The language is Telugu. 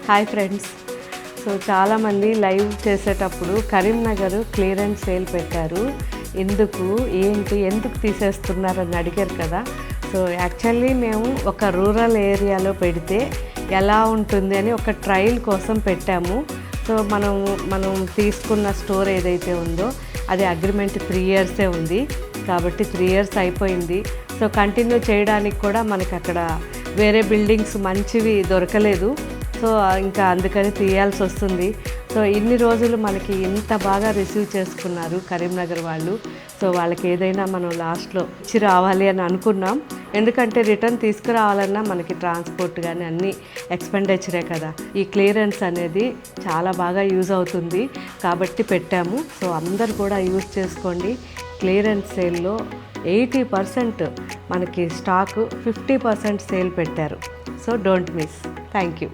Hi friends. సో చాలామంది లైవ్ చేసేటప్పుడు కరీంనగర్ క్లియరెన్స్ సేల్ పెట్టారు, ఎందుకు తీసేస్తున్నారని అడిగారు కదా. సో యాక్చువల్లీ మేము ఒక రూరల్ ఏరియాలో పెడితే ఎలా ఉంటుంది అని ఒక ట్రయల్ కోసం పెట్టాము. సో మనం తీసుకున్న స్టోర్ ఏదైతే ఉందో అది అగ్రిమెంట్ 3 years ఉంది కాబట్టి 3 years అయిపోయింది. సో కంటిన్యూ చేయడానికి కూడా మనకి అక్కడ వేరే బిల్డింగ్స్ మంచివి దొరకలేదు. సో ఇంకా అందుకని తీయాల్సి వస్తుంది. సో ఇన్ని రోజులు మనకి ఇంత బాగా రిసీవ్ చేసుకున్నారు కరీంనగర్ వాళ్ళు. సో వాళ్ళకి ఏదైనా మనం లాస్ట్లో ఇచ్చి రావాలి అని అనుకున్నాం. ఎందుకంటే రిటర్న్ తీసుకురావాలన్నా మనకి ట్రాన్స్పోర్ట్ కానీ అన్నీ ఎక్స్పెండిచరే కదా. ఈ క్లియరెన్స్ అనేది చాలా బాగా యూజ్ అవుతుంది కాబట్టి పెట్టాము. సో అందరు కూడా యూజ్ చేసుకోండి. క్లియరెన్స్ సేల్లో 80% మనకి స్టాకు 50% సేల్ పెట్టారు. So don't miss. Thank you.